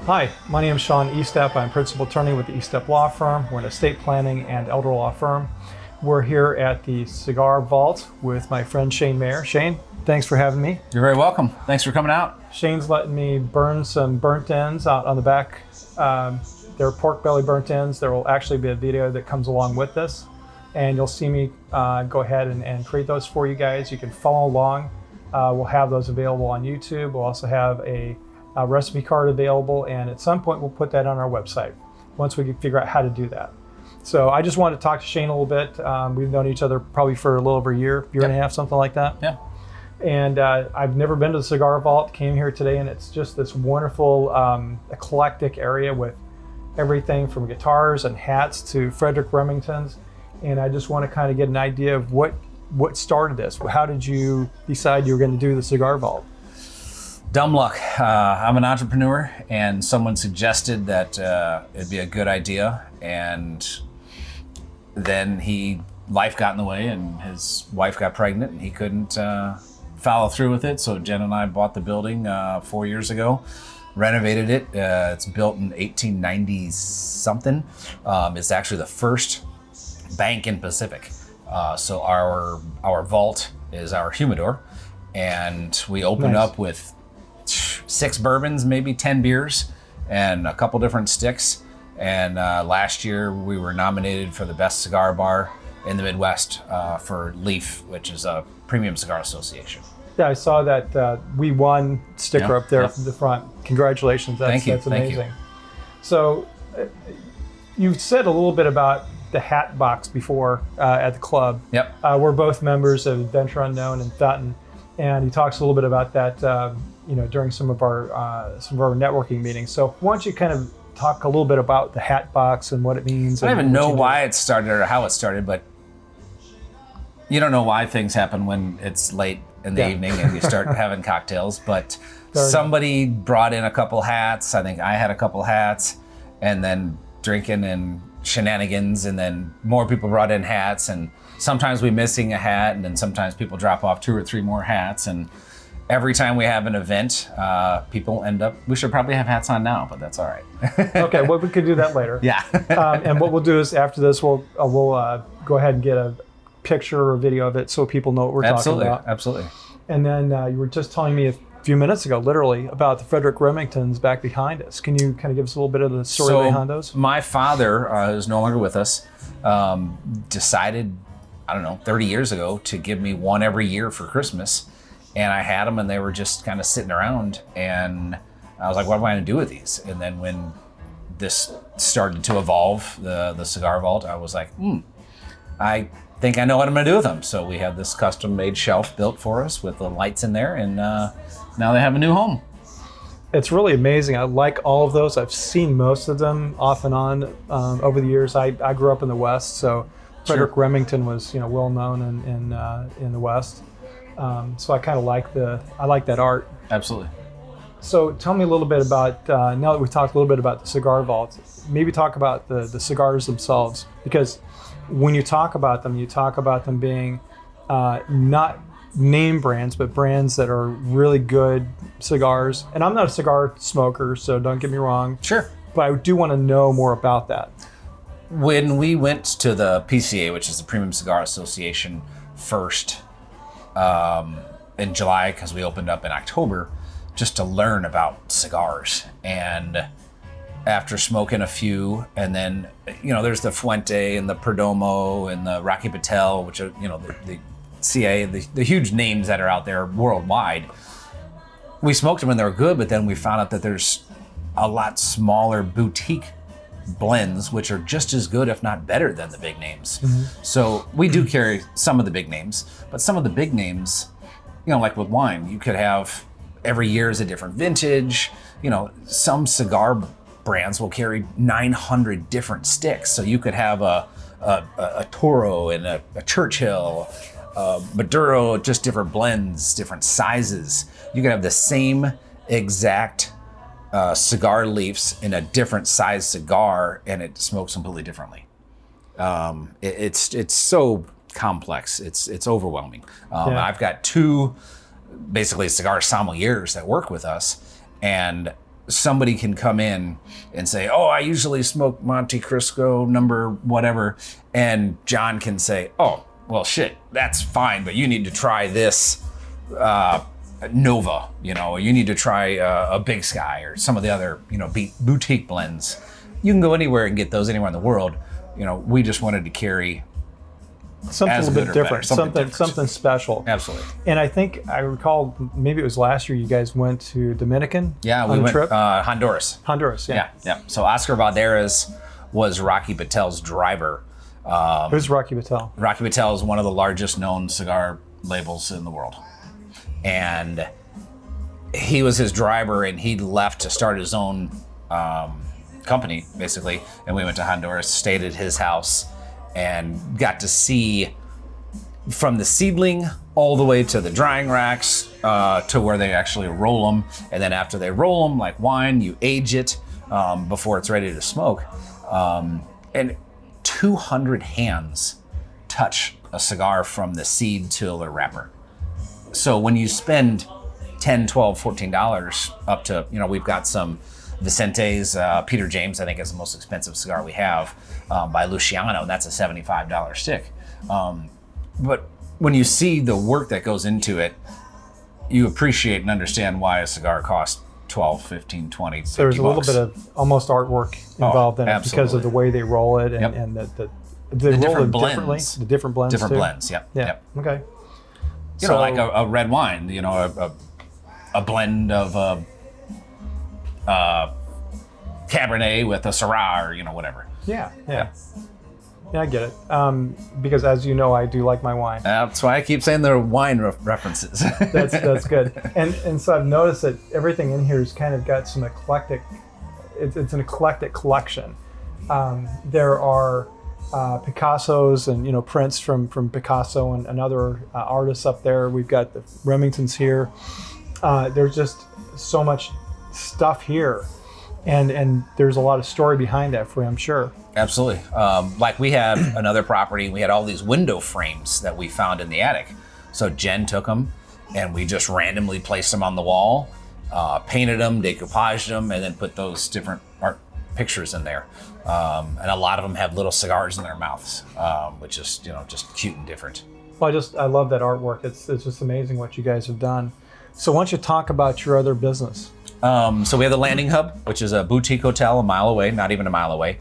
Hi, my name is Shawn Estep. I'm principal attorney with the Estep Law Firm. We're an estate planning and elder law firm. We're here at the Cigar Vault with my friend Shane Mayer. Shane, thanks for having me. You're very welcome. Thanks for coming out. Shane's letting me burn some burnt ends out on the back. They're pork belly burnt ends. There will actually be a video that comes along with this, and you'll see me go ahead and create those for you guys. You can follow along. We'll have those available on YouTube. We'll also have a recipe card available, and at some point we'll put that on our website once we can figure out how to do that. So I just wanted to talk to Shane a little bit. We've known each other probably for a little over a year and a half, something like that. Yeah. And I've never been to the Cigar Vault, came here today, and it's just this wonderful eclectic area with everything from guitars and hats to Frederick Remingtons. And I just want to kind of get an idea of what started this. How did you decide you were going to do the Cigar Vault? Dumb luck. I'm an entrepreneur, and someone suggested that it'd be a good idea, and then life got in the way, and his wife got pregnant, and he couldn't follow through with it. So Jen and I bought the building 4 years ago, renovated it. It's built in 1890 something. It's actually the first bank in Pacific. So our vault is our humidor, and we opened up with 6 bourbons, maybe 10 beers, and a couple different sticks. And last year we were nominated for the best cigar bar in the Midwest for Leaf, which is a premium cigar association. Yeah, I saw that we won sticker up there from the front. Congratulations, that's amazing. Thank you. So you said a little bit about the hat box before at the club. Yep. We're both members of Adventure Unknown and Fountain, and he talks a little bit about that during some of our networking meetings. So why don't you kind of talk a little bit about the hat box and what it means? I don't even know why it started or how it started, but you don't know why things happen when it's late in the evening and you start having cocktails. But somebody brought in a couple hats. I think I had a couple hats, and then drinking and shenanigans, and then more people brought in hats, and sometimes we missing a hat, and then sometimes people drop off 2 or 3 more hats, and every time we have an event, people end up, we should probably have hats on now, but that's all right. Okay, well, we could do that later. Yeah. And what we'll do is after this, we'll go ahead and get a picture or video of it so people know what we're talking about. Absolutely. And then you were just telling me a few minutes ago, literally, about the Frederick Remingtons back behind us. Can you kind of give us a little bit of the story behind those? My father, who's no longer with us, decided, 30 years ago to give me one every year for Christmas. And I had them, and they were just kind of sitting around, and I was like, what am I going to do with these? And then when this started to evolve, the Cigar Vault, I was like, I think I know what I'm going to do with them. So we had this custom-made shelf built for us with the lights in there, and now they have a new home. It's really amazing. I like all of those. I've seen most of them off and on over the years. I grew up in the West, so Frederick Remington was well known in the West. So I kind of like that art. Absolutely. So tell me a little bit about, now that we've talked a little bit about the Cigar Vault, maybe talk about the cigars themselves, because when you talk about them being not name brands, but brands that are really good cigars. And I'm not a cigar smoker, so don't get me wrong. Sure. But I do want to know more about that. When we went to the PCA, which is the Premium Cigar Association, first, in July, because we opened up in October, just to learn about cigars. And after smoking a few, and then there's the Fuente and the Perdomo and the Rocky Patel, which are the CA, the huge names that are out there worldwide. We smoked them and they were good, but then we found out that there's a lot smaller boutique blends which are just as good, if not better, than the big names. So we do carry some of the big names, but some of the big names, like with wine, you could have every year is a different vintage. Some cigar brands will carry 900 different sticks, so you could have a Toro and a Churchill, Maduro, just different blends, different sizes. You could have the same exact cigar leaves in a different size cigar, and it smokes completely differently. It's so complex. It's overwhelming. I've got 2 basically cigar sommeliers that work with us, and somebody can come in and say, oh, I usually smoke Monte Cristo number whatever. And John can say, oh, well, shit, that's fine, but you need to try this Nova, you need to try a Big Sky or some of the other, boutique blends. You can go anywhere and get those anywhere in the world. We just wanted to carry something a little bit different, something special. Absolutely. And I think I recall maybe it was last year you guys went to Dominican. Yeah, we went Honduras. Honduras, yeah. Yeah. So Oscar Valderas was Rocky Patel's driver. Who's Rocky Patel? Rocky Patel is one of the largest known cigar labels in the world. And he was his driver, and he left to start his own company, basically. And we went to Honduras, stayed at his house, and got to see from the seedling all the way to the drying racks to where they actually roll them. And then after they roll them, like wine, you age it before it's ready to smoke. And 200 hands touch a cigar from the seed till the wrapper. So when you spend $10, $12, $14 up to, we've got some Vicente's, Peter James, I think is the most expensive cigar we have, by Luciano, and that's a $75 stick. But when you see the work that goes into it, you appreciate and understand why a cigar costs 12, 15, 20, 50 There's a little bucks. bit of almost artwork involved in it because of the way they roll it and they roll different it blends. differently. The different blends Different too. blends, yep. Yeah. Yep. Okay. Like a red wine, a blend of Cabernet with a Syrah or, whatever. Yeah, I get it. Because as you know, I do like my wine. That's why I keep saying they're wine references. That's good. And so I've noticed that everything in here has kind of got some eclectic. It's an eclectic collection. There are Picassos and prints from Picasso and other artists up there. We've got the Remingtons here. There's just so much stuff here, and there's a lot of story behind that for you, I'm sure. Absolutely. Like we have another property, we had all these window frames that we found in the attic. So Jen took them and we just randomly placed them on the wall, painted them, decoupaged them, and then put those different art pictures in there. And a lot of them have little cigars in their mouths, which is, just cute and different. Well, I love that artwork. It's just amazing what you guys have done. So why don't you talk about your other business? So we have the Landing Hub, which is a boutique hotel a mile away, not even a mile away.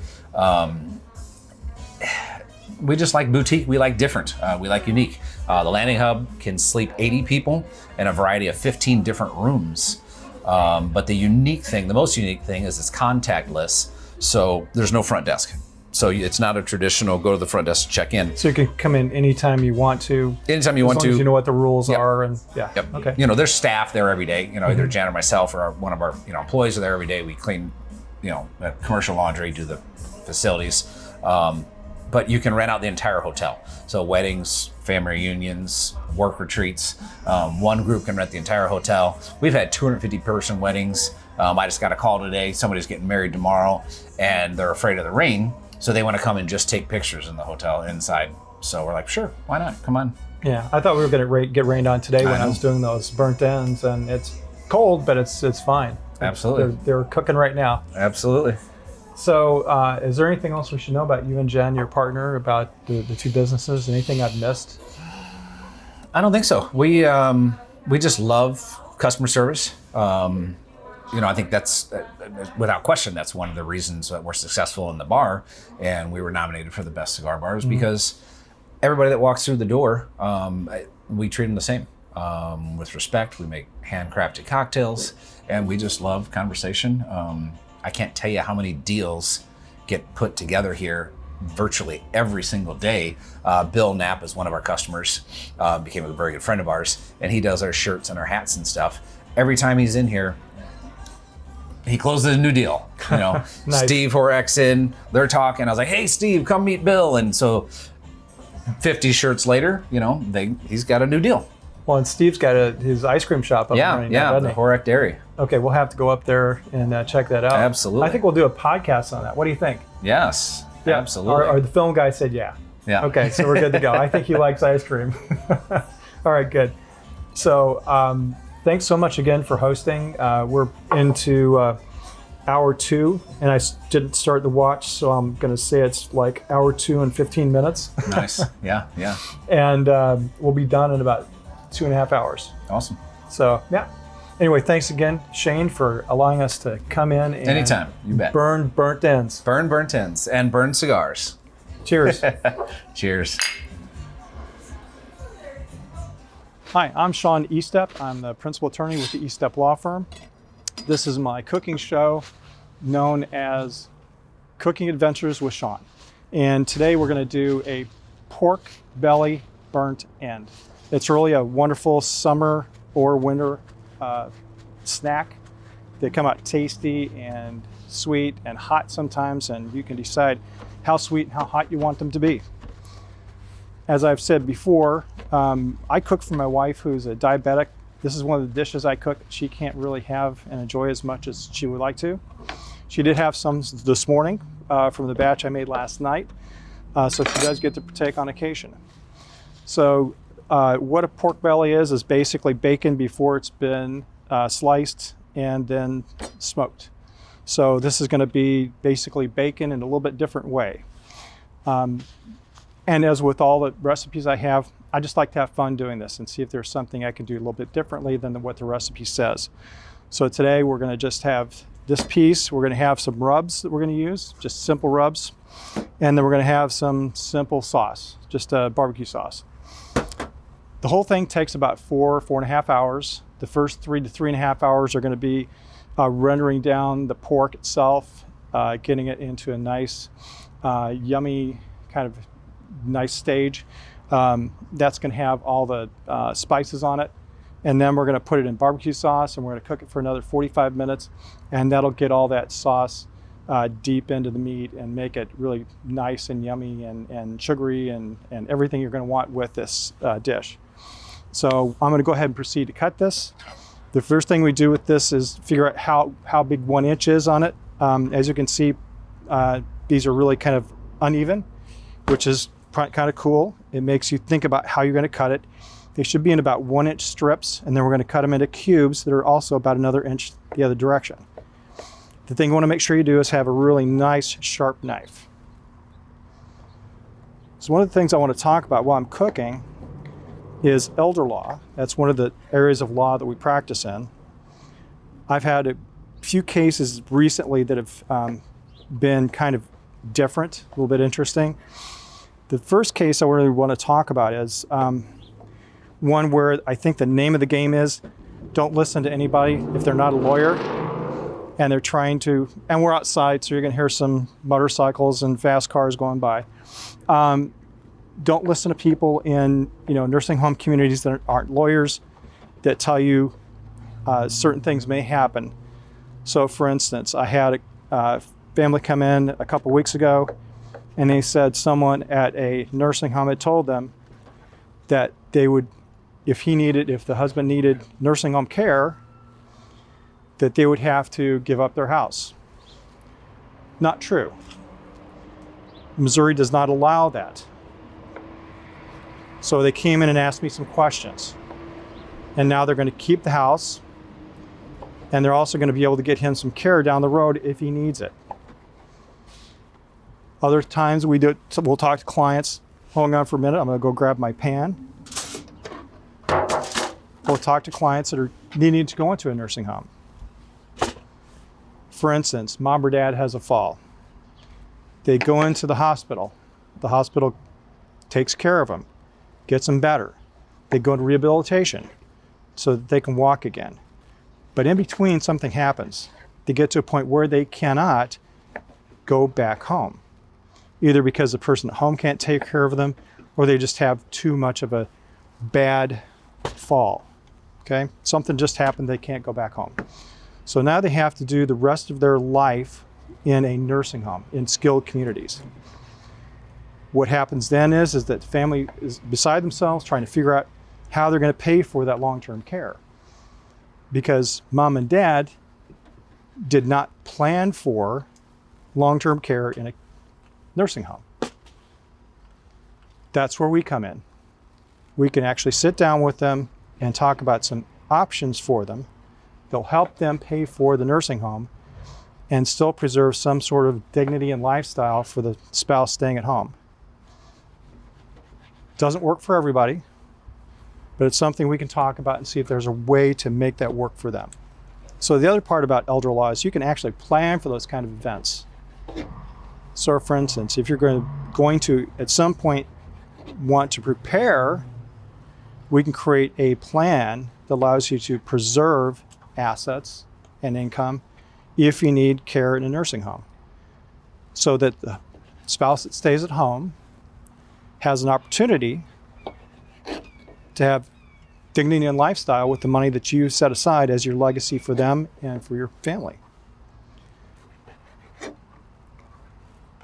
We just like boutique. We like different. We like unique. The Landing Hub can sleep 80 people in a variety of 15 different rooms. But the most unique thing is it's contactless. So there's no front desk. So it's not a traditional go to the front desk to check in. So you can come in anytime you want to. Anytime you want to. As long as you know what the rules Yep. are. And Yep. Okay. There's staff there every day. Either Jan or myself or one of our employees are there every day. We clean, commercial laundry, do the facilities. But you can rent out the entire hotel. So weddings, family reunions, work retreats. One group can rent the entire hotel. We've had 250 person weddings. I just got a call today. Somebody's getting married tomorrow and they're afraid of the rain. So they want to come and just take pictures in the hotel inside. So we're like, sure, why not? Come on. Yeah, I thought we were going to get rained on today when I was doing those burnt ends, and it's cold, but it's fine. Absolutely. They're cooking right now. Absolutely. So is there anything else we should know about you and Jen, your partner, about the two businesses? Anything I've missed? I don't think so. We just love customer service. I think that's, without question, that's one of the reasons that we're successful in the bar. And we were nominated for the best cigar bars because everybody that walks through the door, we treat them the same. With respect, we make handcrafted cocktails, and we just love conversation. I can't tell you how many deals get put together here virtually every single day. Bill Knapp is one of our customers, became a very good friend of ours, and he does our shirts and our hats and stuff. Every time he's in here, he closes a new deal. Nice. Steve Horek's in, they're talking. I was like, hey, Steve, come meet Bill. And so 50 shirts later, he's got a new deal. Well, and Steve's got his ice cream shop up and running now, the Horek Dairy. Okay, we'll have to go up there and check that out. Absolutely. I think we'll do a podcast on that. What do you think? Yes, yeah, absolutely. Or the film guy said yeah. Yeah. Okay, so we're good to go. I think he likes ice cream. All right, good. So thanks so much again for hosting. We're into hour 2, and I didn't start the watch, so I'm going to say it's like hour 2 and 15 minutes. Nice. Yeah, yeah. And we'll be done in about 2.5 hours. Awesome. So, yeah. Anyway, thanks again, Shane, for allowing us to come in and Anytime, you bet. burn burnt ends. Burn burnt ends and burn cigars. Cheers. Cheers. Hi, I'm Shawn Estep. I'm the principal attorney with the Estep Law Firm. This is my cooking show known as Cooking Adventures with Shawn. And today we're going to do a pork belly burnt end. It's really a wonderful summer or winter snack. They come out tasty and sweet and hot sometimes, and you can decide how sweet and how hot you want them to be. As I've said before, I cook for my wife who's a diabetic. This is one of the dishes I cook she can't really have and enjoy as much as she would like to. She did have some this morning from the batch I made last night, so she does get to partake on occasion. So what a pork belly is basically bacon before it's been sliced and then smoked. So this is going to be basically bacon in a little bit different way. And as with all the recipes I have, I just like to have fun doing this and see if there's something I can do a little bit differently than what the recipe says. So today we're going to just have this piece. We're going to have some rubs that we're going to use, just simple rubs. And then we're going to have some simple sauce, just a barbecue sauce. The whole thing takes about 4.5 hours. The first 3 to 3.5 hours are going to be rendering down the pork itself, getting it into a nice, yummy, kind of nice stage. That's going to have all the spices on it. And then we're going to put it in barbecue sauce, and we're going to cook it for another 45 minutes. And that'll get all that sauce deep into the meat and make it really nice and yummy and sugary and everything you're going to want with this dish. So I'm going to go ahead and proceed to cut this. The first thing we do with this is figure out how big 1 inch is on it. As you can see, these are really kind of uneven, which is kind of cool. It makes you think about how you're going to cut it. They should be in about 1 inch strips, and then we're going to cut them into cubes that are also about another inch the other direction. The thing you want to make sure you do is have a really nice sharp knife. So one of the things I want to talk about while I'm cooking is elder law. That's one of the areas of law that we practice in. I've had a few cases recently that have been kind of different, a little bit interesting. The first case I really want to talk about is one where I think the name of the game is don't listen to anybody if they're not a lawyer and they're trying to, and we're outside, so you're going to hear some motorcycles and fast cars going by. Don't listen to people in nursing home communities that aren't lawyers that tell you certain things may happen. So for instance, I had a family come in a couple weeks ago, and they said someone at a nursing home had told them that they would, if the husband needed nursing home care, that they would have to give up their house. Not true. Missouri does not allow that. So they came in and asked me some questions. And now they're going to keep the house, and they're also going to be able to get him some care down the road if he needs it. Other times we'll talk to clients. Hold on for a minute, I'm going to go grab my pan. We'll talk to clients that are needing to go into a nursing home. For instance, mom or dad has a fall. They go into the hospital. The hospital takes care of them, gets them better. They go into rehabilitation so that they can walk again. But in between, something happens. They get to a point where they cannot go back home, either because the person at home can't take care of them, or they just have too much of a bad fall. Okay? Something just happened, they can't go back home. So now they have to do the rest of their life in a nursing home, in skilled communities. What happens then is that the family is beside themselves trying to figure out how they're going to pay for that long-term care. Because mom and dad did not plan for long-term care in a nursing home. That's where we come in. We can actually sit down with them and talk about some options for them. They'll help them pay for the nursing home, and still preserve some sort of dignity and lifestyle for the spouse staying at home. Doesn't work for everybody, but it's something we can talk about and see if there's a way to make that work for them. So the other part about elder law is you can actually plan for those kind of events. So for instance, if you're going to at some point want to prepare, we can create a plan that allows you to preserve assets and income if you need care in a nursing home, so that the spouse that stays at home has an opportunity to have dignity and lifestyle with the money that you set aside as your legacy for them and for your family.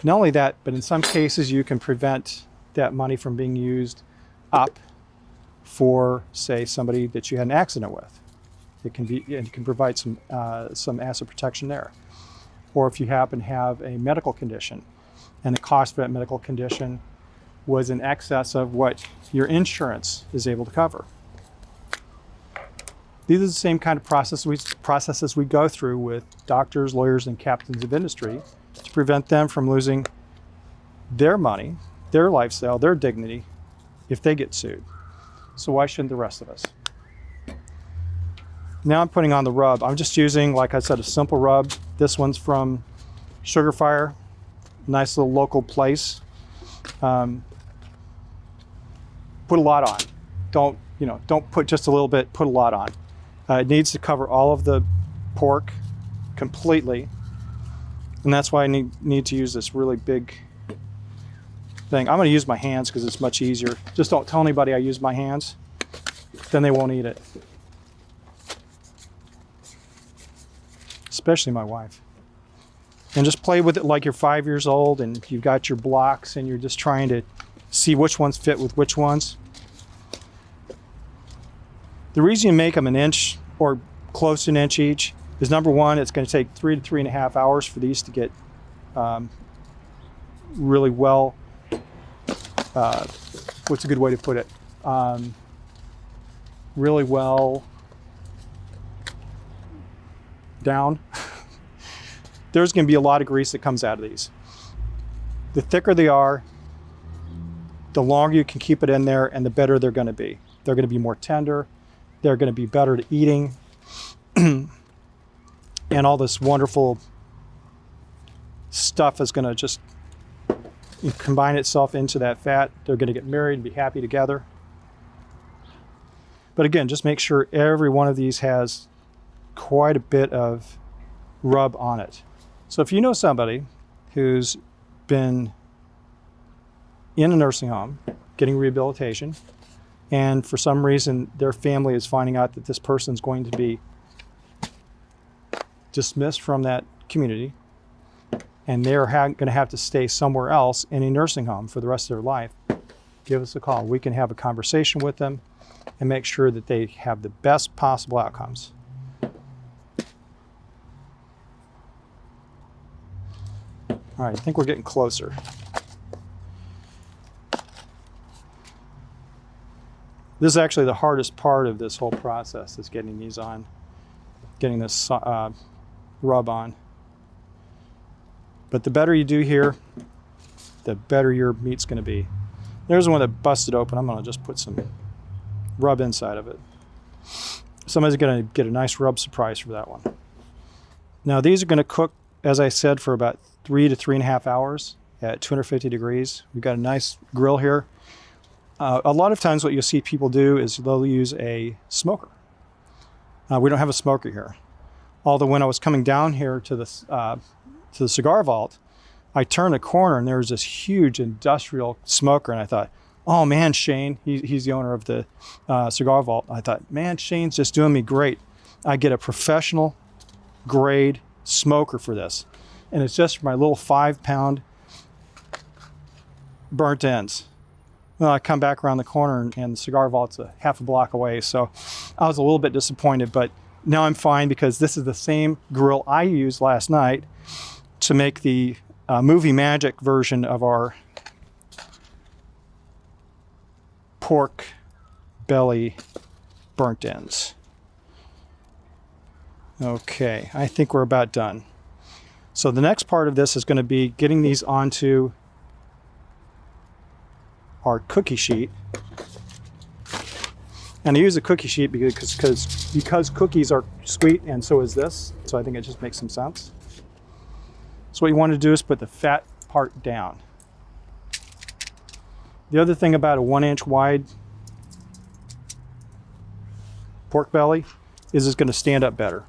Not only that, but in some cases you can prevent that money from being used up for, say, somebody that you had an accident with. It can provide some asset protection there. Or if you happen to have a medical condition and the cost for that medical condition was in excess of what your insurance is able to cover. These are the same kind of processes we go through with doctors, lawyers, and captains of industry to prevent them from losing their money, their lifestyle, their dignity if they get sued. So why shouldn't the rest of us? Now I'm putting on the rub. I'm just using, like I said, a simple rub. This one's from Sugar Fire, nice little local place. Put a lot on. Don't put just a little bit, put a lot on. It needs to cover all of the pork completely. And that's why I need to use this really big thing. I'm going to use my hands because it's much easier. Just don't tell anybody I use my hands. Then they won't eat it. Especially my wife. And just play with it like you're 5 years old and you've got your blocks and you're just trying to see which ones fit with which ones. The reason you make them an inch or close to an inch each is, number one, it's going to take 3 to 3.5 hours for these to get really well, what's a good way to put it? Really well down. There's going to be a lot of grease that comes out of these. The thicker they are, the longer you can keep it in there and the better they're going to be. They're going to be more tender. They're going to be better at eating. And all this wonderful stuff is going to just combine itself into that fat. They're going to get married and be happy together. But again, just make sure every one of these has quite a bit of rub on it. So if you know somebody who's been in a nursing home getting rehabilitation, and for some reason their family is finding out that this person's going to be dismissed from that community and they're going to have to stay somewhere else in a nursing home for the rest of their life, give us a call. We can have a conversation with them and make sure that they have the best possible outcomes. All right, I think we're getting closer. This is actually the hardest part of this whole process, is getting these on, getting this rub on. But the better you do here, the better your meat's going to be. There's one that busted open. I'm going to just put some rub inside of it. Somebody's going to get a nice rub surprise for that one. Now these are going to cook, as I said, for about 3 to 3.5 hours at 250 degrees. We've got a nice grill here. A lot of times what you'll see people do is they'll use a smoker. We don't have a smoker here. Although when I was coming down here to the Cigar Vault, I turned a corner and there was this huge industrial smoker, and I thought, oh man, Shane, he's the owner of the Cigar Vault. I thought, man, Shane's just doing me great. I get a professional grade smoker for this. And it's just for my little 5-pound burnt ends. Well, I come back around the corner and the Cigar Vault's a half a block away. So I was a little bit disappointed, but now I'm fine because this is the same grill I used last night to make the movie magic version of our pork belly burnt ends. Okay, I think we're about done. So the next part of this is going to be getting these onto our cookie sheet. And I use a cookie sheet because cookies are sweet and so is this. So I think it just makes some sense. So what you want to do is put the fat part down. The other thing about a 1-inch wide pork belly is it's going to stand up better.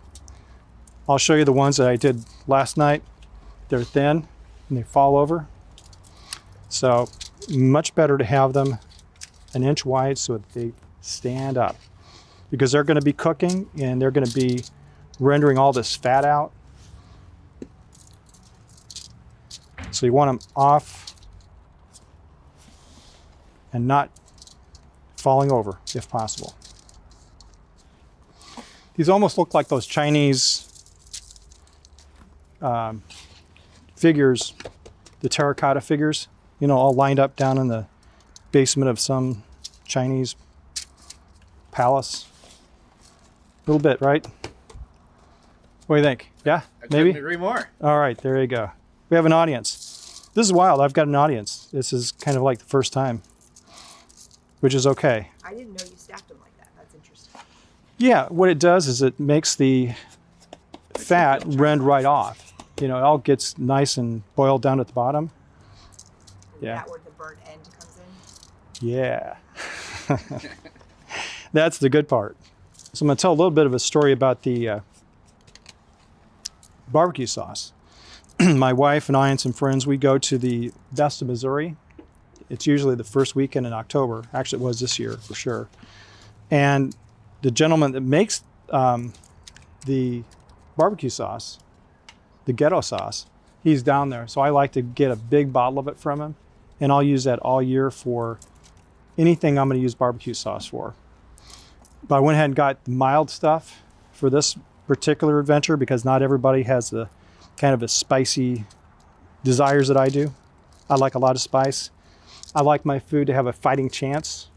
I'll show you the ones that I did last night. They're thin and they fall over. So much better to have them 1 inch wide so that they stand up, because they're going to be cooking and they're going to be rendering all this fat out. So you want them off and not falling over if possible. These almost look like those Chinese figures, the terracotta figures, you know, all lined up down in the basement of some Chinese palace. A little bit, right? What do you think? Yeah, maybe? I couldn't agree more. All right, there you go. We have an audience. This is wild. I've got an audience. This is kind of like the first time, which is okay. I didn't know you stacked them like that. That's interesting. Yeah, what it does is it makes the fat rend right off. You know, it all gets nice and boiled down at the bottom. Yeah. That where the burnt end comes in. Yeah. That's the good part. So I'm going to tell a little bit of a story about the barbecue sauce. My wife and I and some friends, we go to the Best of Missouri. It's usually the first weekend in October. Actually, it was this year for sure. And the gentleman that makes the barbecue sauce, the ghetto sauce, he's down there. So I like to get a big bottle of it from him, and I'll use that all year for anything I'm going to use barbecue sauce for. But I went ahead and got the mild stuff for this particular adventure because not everybody has the kind of a spicy desires that I do. I like a lot of spice. I like my food to have a fighting chance.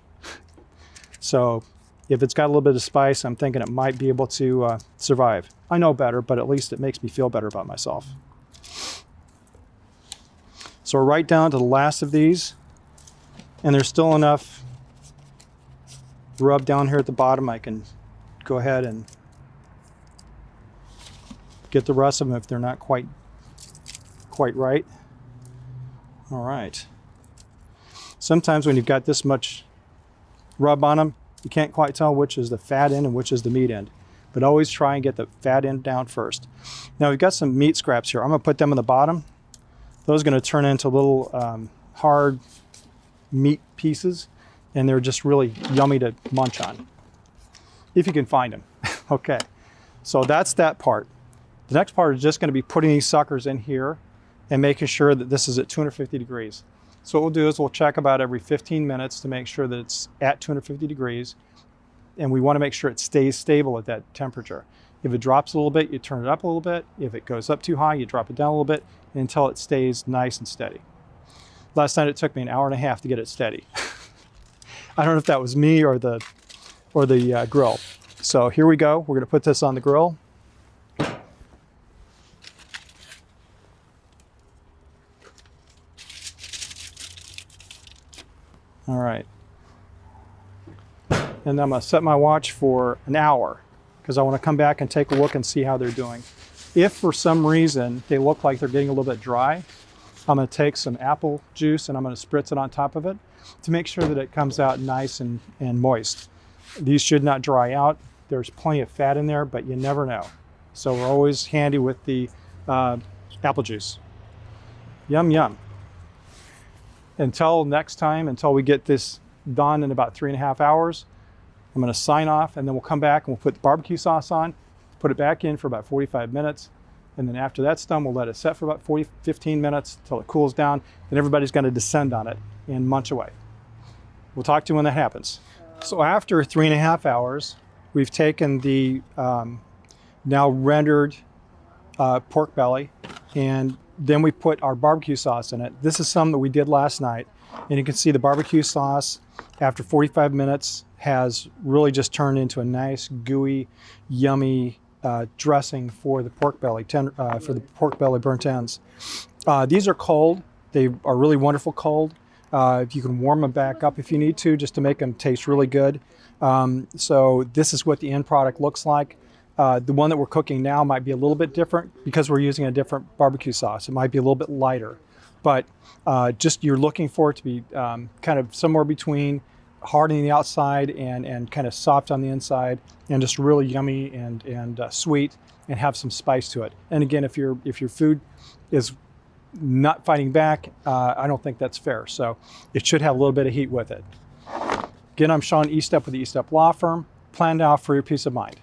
So if it's got a little bit of spice, I'm thinking it might be able to survive. I know better, but at least it makes me feel better about myself. So we're right down to the last of these, and there's still enough rub down here at the bottom. I can go ahead and get the rest of them if they're not quite right. All right. Sometimes when you've got this much rub on them, you can't quite tell which is the fat end and which is the meat end. But always try and get the fat end down first. Now we've got some meat scraps here. I'm going to put them on the bottom. Those are going to turn into little hard meat pieces, and they're just really yummy to munch on, if you can find them. Okay, so that's that part. The next part is just going to be putting these suckers in here and making sure that this is at 250 degrees. So what we'll do is we'll check about every 15 minutes to make sure that it's at 250 degrees, and we want to make sure it stays stable at that temperature. If it drops a little bit, you turn it up a little bit. If it goes up too high, you drop it down a little bit until it stays nice and steady. Last night it took me an hour and a half to get it steady. I don't know if that was me or the grill. So here we go. We're going to put this on the grill. All right. And I'm going to set my watch for an hour because I want to come back and take a look and see how they're doing. If for some reason they look like they're getting a little bit dry, I'm going to take some apple juice and I'm going to spritz it on top of it to make sure that it comes out nice and moist. These should not dry out. There's plenty of fat in there, but you never know. So we're always handy with the apple juice. Yum, yum. Until next time, until we get this done in about 3.5 hours, I'm going to sign off, and then we'll come back and we'll put the barbecue sauce on, put it back in for about 45 minutes. And then after that's done, we'll let it set for about 15 minutes until it cools down. Then everybody's going to descend on it and munch away. We'll talk to you when that happens. So after 3.5 hours, we've taken the now rendered pork belly, and then we put our barbecue sauce in it. This is some that we did last night. And you can see the barbecue sauce after 45 minutes has really just turned into a nice, gooey, yummy dressing for the pork belly, for the pork belly burnt ends. These are cold. They are really wonderful cold. You can warm them back up if you need to, just to make them taste really good. So this is what the end product looks like. The one that we're cooking now might be a little bit different because we're using a different barbecue sauce. It might be a little bit lighter, but just you're looking for it to be kind of somewhere between hard on the outside and kind of soft on the inside, and just really yummy and sweet, and have some spice to it. And again, if your food is not fighting back, I don't think that's fair. So it should have a little bit of heat with it. Again, I'm Shawn Estep with the Estep Law Firm. Plan now for your peace of mind.